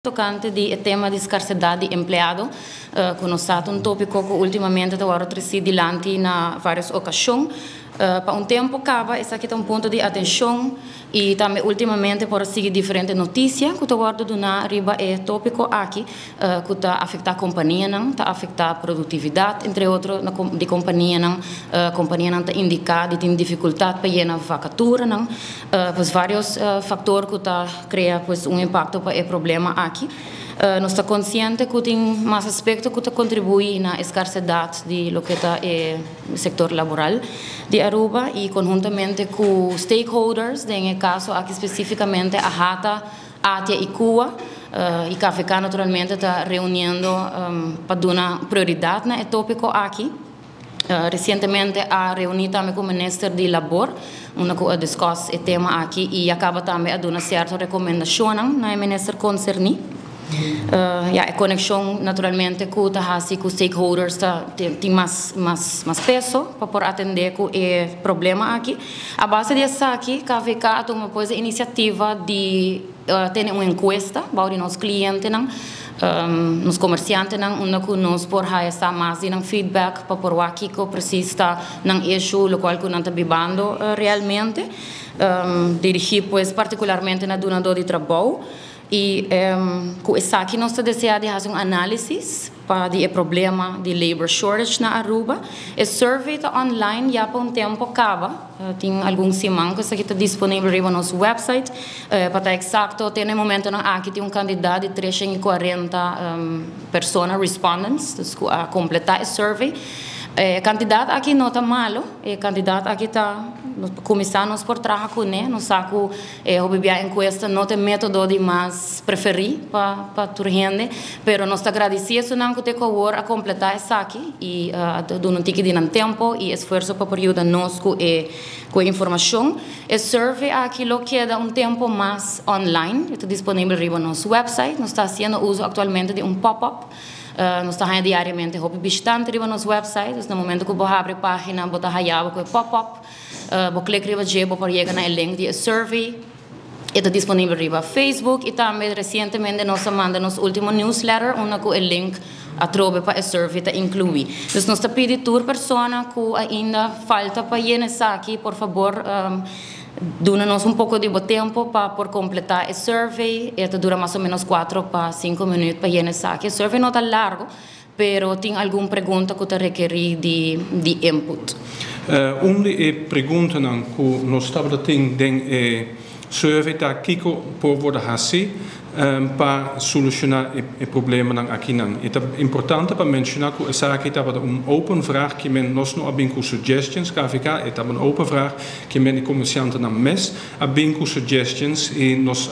Tocante di tema di scarsità di empleado, conosciuto un tópico che ultimamente está trascidilanti na várias ocasiões. Para um tempo acaba, esse aqui é um ponto de atenção e também ultimamente por seguir diferentes notícias que estou guardando na riba é tópico aqui que está afetar a companhia não, está afetar a produtividade, entre outros de companhia não está indicada tem dificuldade para ir na vacatura não, pois vários fatores que está criando pois impacto para o problema aqui. Nós estamos conscientes que tem mais aspectos que contribuem na escassidade de lo que está o setor laboral de Aruba e conjuntamente com stakeholders, em caso aqui especificamente a Hata, Atia e Cuba, e KFK naturalmente está reunindo para dar prioridade no tópico aqui. Recentemente a reunido também com o Ministro de Labor, onde a discussão o tema aqui e acaba também a dar uma certa recomendação no Ministro concernido. A conexão naturalmente com os stakeholders tem mais peso para atender com o problema aqui. A base disso aqui, a KFK toma depois a iniciativa de ter uma encuesta para os nossos clientes, nos comerciantes, onde nós por essa mais de feedback para por aqui que precisa ng issue o qual nós está vivendo realmente, dirigir pois particularmente na donador de trabalho. E com isso aqui nós desejamos fazer análise para o problema de labor shortage na Aruba. O survey está online já por tempo acaba. Tem alguns semanas que está disponível no nosso website. Para estar exato, tem no momento aqui tem candidato de 340 pessoas, respondents, a completar o survey. Candidato aqui não está malo, candidato aqui está começando por trabalhar com ele, não sabe a encuesta não tem método de mais preferir para toda a gente, mas nós agradecemos que tem a completar isso aqui e dar um tique de tempo e esforço para ajudar nós com a informação. O survey aqui lo queda tempo mais online, está disponível no nosso website, nós está fazendo uso atualmente de pop-up. Nós estamos diariamente visitando no nosso website, no momento que você abre a página, você vai com o pop-up, você clica para chegar no link de survey, está disponível no Facebook e também recentemente nós mandamos nosso último newsletter, onde o link a trove para o survey está incluído. Então nós pedimos a pessoa que ainda falta para ir aqui, por favor, dá-nos pouco de tempo para completar o survey. Dura mais ou menos 4 para 5 minutos para ir aqui. O survey não está largo, mas tem alguma pergunta que requer de input. Uma das perguntas que nós estamos tendo é survey está aqui por worden hasi para solucionar o problema aqui não. É importante para mencionar que essa aqui está open vraag que nós não abrimos com suggestions, KFK é uma open vraag que de comercianten não mes abrimos com suggestions e nós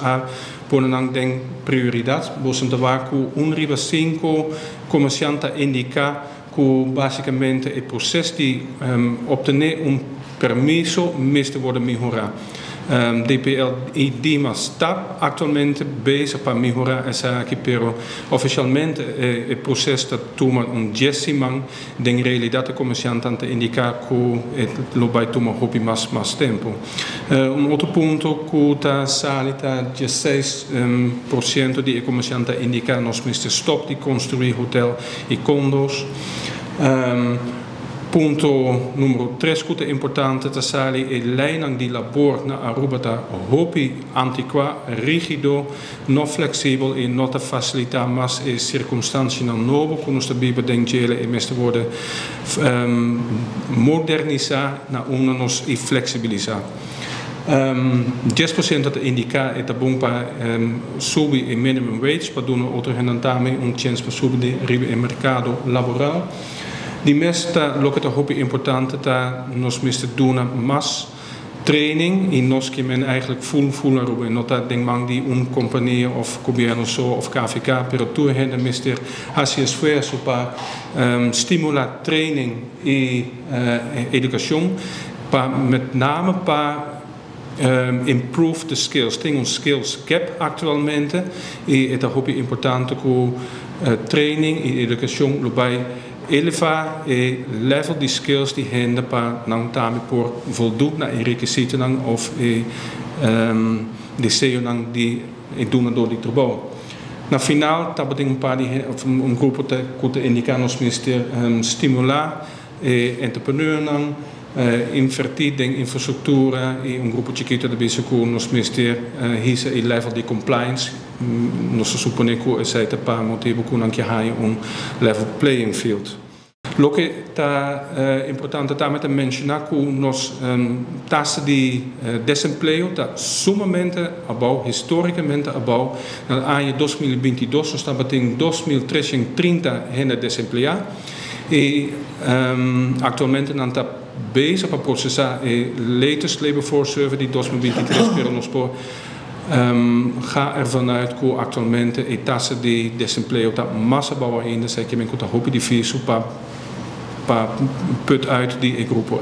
ponen den prioridade. Você está com riba 5 comercianten indicar que basicamente o processo de obter permiso miste worden melhorar. DPL e DIMA está atualmente bezig para melhorar essa aqui, pero oficialmente o processo está tomando gessimang, den realidade comerciante a indicar que lo vai tomar mais tempo. Outro ponto que está salita 16% de comerciante a indicar nós precisamos stop de construir hotel e condos. Ponto número 3 que é importante é a leiding de labor na Aruba está hopi antiqua, rigido, não flexível e não te facilitar mais as circunstâncias não novas que nós também bedenken e meeste worden modernizar na nos e flexibilizar. 10% dat indica é bom para subir o minimum wage para dar outra gente também chance para subir o mercado laboral. Die mesta loketa hoop importante dat nos miste doen mas training in nos que men eigenlijk voelen erover not dat ding mang die compagnie of governo so of KFK pero tu hen mister hace esfuerzo para stimular training e educação para met name para improve the skills. Tem skills gap atualmente e é hoop importante que training e educação lobai elevar o level de skills die hende para não também por voldoen naar requisieten of de CEO die doen door die trabalho. Na final, tabating um grupo que indicar nos ministério estimular entrepreneur invertir em infraestrutura e grupo chiquito de base que nos ministério hisa e level de compliance nós suponemos que esse para motivo que não há level playing field. Lo que está importante também é mencionar que nossa taxa de desemprego está sumamente abaixo, historicamente abaixo. No ano 2022 nós estamos em 2.330 gente desempregados e atualmente não está bezig para processar o latest labor force survey de 2023, pero nós ga ervan uit que atualmente a taxa de desemprego está mais abaixo ainda, sei que me conta roupa difícil para put uit die grupo